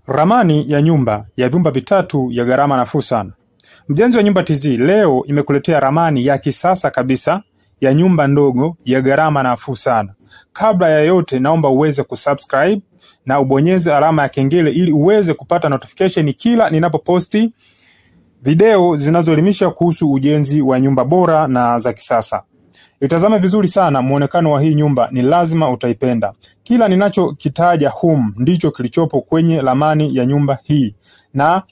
Ramani ya nyumba ya vyumba vitatu ya gharama nafuu sana. Mjenzi wa Nyumba TZ leo imekuletea ramani ya kisasa kabisa ya nyumba ndogo ya gharama nafuu sana. Kabla ya yote naomba uweze kusubscribe na ubonyeze alama ya kengele ili uweze kupata notification kila ninapoposti video zinazoelimisha kuhusu ujenzi wa nyumba bora na za kisasa. Itazame vizuri sana muonekano wa hii nyumba, ni lazima utaipenda. Kila ninachokitaja humu ndicho kilichopo kwenye ramani ya nyumba hii. Na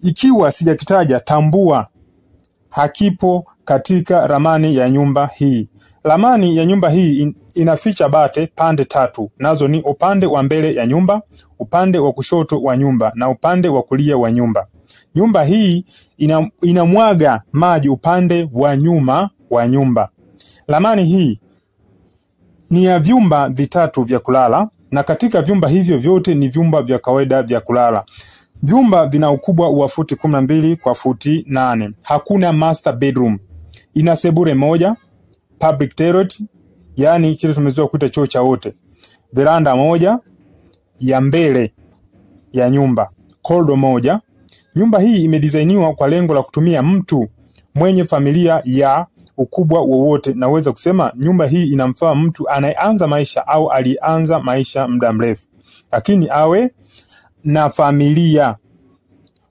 ikiwa sijakitaja, tambua hakipo katika ramani ya nyumba hii. Ramani ya nyumba hii inaficha bate pande tatu. Nazo ni upande wa mbele ya nyumba, upande wa kushoto wa nyumba na upande wa kulia wa nyumba. Nyumba hii inamwaga maji upande wa nyuma wa nyumba. Ramani hii ni ya vyumba vitatu vya kulala, na katika vyumba hivyo vyote ni vyumba vya kawaida vya kulala. Vyumba vina ukubwa wa futi 12 kwa futi 8. Hakuna master bedroom. Ina sebule moja, public toilet, yani kile tumezoea kuita choo cha wote. Veranda moja ya mbele ya nyumba, corridor moja. Nyumba hii imedesainiwa kwa lengo la kutumia mtu mwenye familia ya ukubwa wowote. Naweza kusema nyumba hii inamfaa mtu anayeanza maisha au alianza maisha muda mrefu, lakini awe na familia.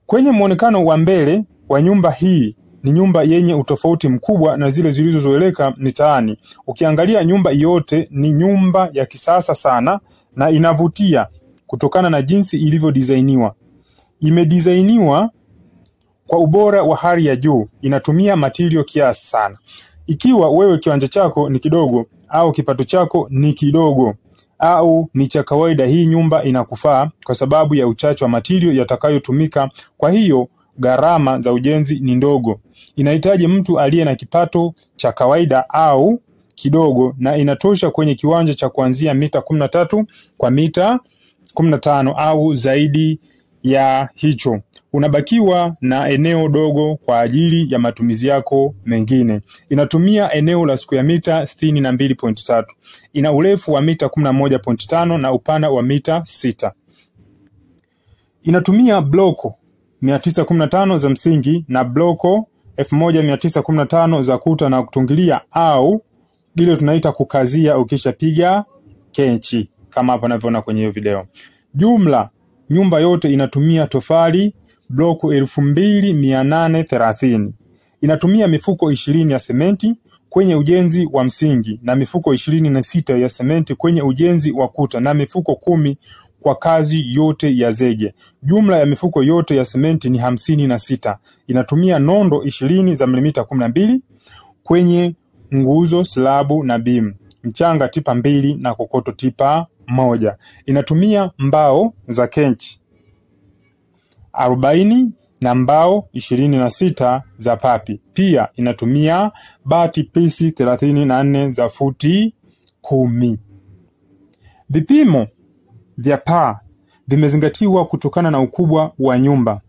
Kwenye muonekano wa mbele wa nyumba hii, ni nyumba yenye utofauti mkubwa na zile zilizozoeleka mitaani. Ukiangalia nyumba yote ni nyumba ya kisasa sana na inavutia kutokana na jinsi ilivyodesainiwa. Imedesainiwa kwa ubora wa hali ya juu, inatumia material kiasi sana. Ikiwa wewe kiwanja chako ni kidogo au kipato chako ni kidogo au ni cha kawaida, hii nyumba inakufaa kwa sababu ya uchache wa material yatakayotumika. Kwa hiyo gharama za ujenzi ni ndogo. Inahitaji mtu aliye na kipato cha kawaida au kidogo, na inatosha kwenye kiwanja cha kuanzia mita 13 kwa mita 15 au zaidi ya hicho. Unabakiwa na eneo dogo kwa ajili ya matumizi yako mengine. Inatumia eneo la square mita 62.3. Ina urefu wa mita 11.5 na upana wa mita 6. Inatumia bloko 915 za msingi na bloko 1915 za kuta na kutungilia, au ile tunaita kukazia ukishapiga kenchi, kama hapa unavyoona kwenye hiyo video. Jumla nyumba yote inatumia tofali bloko 2830. Inatumia mifuko 20 ya sementi kwenye ujenzi wa msingi na mifuko 26 ya sementi kwenye ujenzi wa kuta na mifuko 10 kwa kazi yote ya zege. Jumla ya mifuko yote ya sementi ni 56. Inatumia nondo 20 za milimita 12 kwenye nguzo, slabu na beam. Mchanga tipa 2 na kokoto tipa 1. Inatumia mbao za kenchi 40 na mbao 26 za papi. Pia inatumia bati pisi 34 za futi 10. Vipimo vya paa vimezingatiwa kutokana na ukubwa wa nyumba.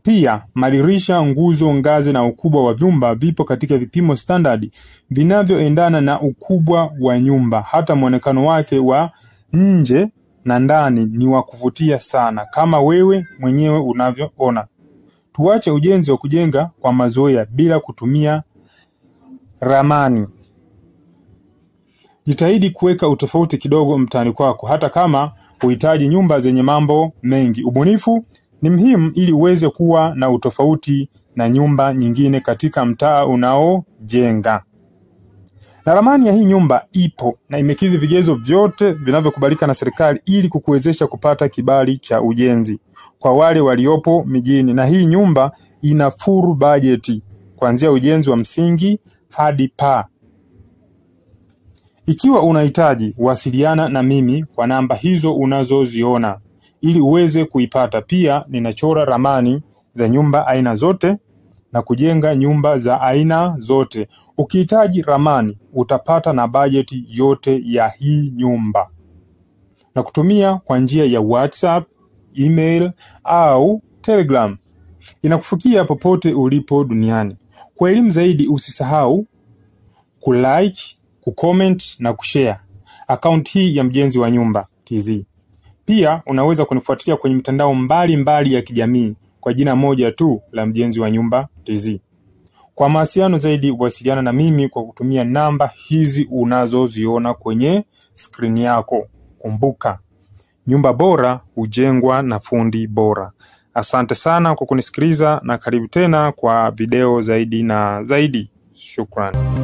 Pia madirisha, nguzo, ngazi na ukubwa wa vyumba vipo katika vipimo standard vinavyoendana na ukubwa wa nyumba. Hata muonekano wake wa nje na ndani ni wa kuvutia sana, kama wewe mwenyewe unavyoona. Tuache ujenzi wa kujenga kwa mazoea bila kutumia ramani. Jitahidi kuweka utofauti kidogo mtaani kwako, hata kama uhitaji nyumba zenye mambo mengi. Ubunifu ni muhimu ili uweze kuwa na utofauti na nyumba nyingine katika mtaa unaojenga. Na ramani ya hii nyumba ipo na imekizi vigezo vyote vinavyokubalika na serikali ili kukuwezesha kupata kibali cha ujenzi kwa wale waliopo mijini. Na hii nyumba ina full budget kuanzia ujenzi wa msingi hadi paa. Ikiwa unahitaji, wasiliana na mimi kwa namba hizo unazoziona ili uweze kuipata. Pia ninachora ramani za nyumba aina zote na kujenga nyumba za aina zote. Ukihitaji ramani utapata na bajeti yote ya hii nyumba, na kutumia kwa njia ya WhatsApp, email au Telegram. Inakufikia popote ulipo duniani. Kwa elimu zaidi usisahau kulike, kucomment na kushare account hii ya Mjenzi wa Nyumba TZ. Pia unaweza kunifuatilia kwenye mitandao mbalimbali ya kijamii kwa jina moja tu la Mjenzi wa Nyumba TZ. Kwa mawasiliano zaidi wasiliana na mimi kwa kutumia namba hizi unazoziona kwenye skrini yako. Kumbuka, nyumba bora hujengwa na fundi bora. Asante sana kwa kunisikiliza na karibu tena kwa video zaidi na zaidi. Shukrani.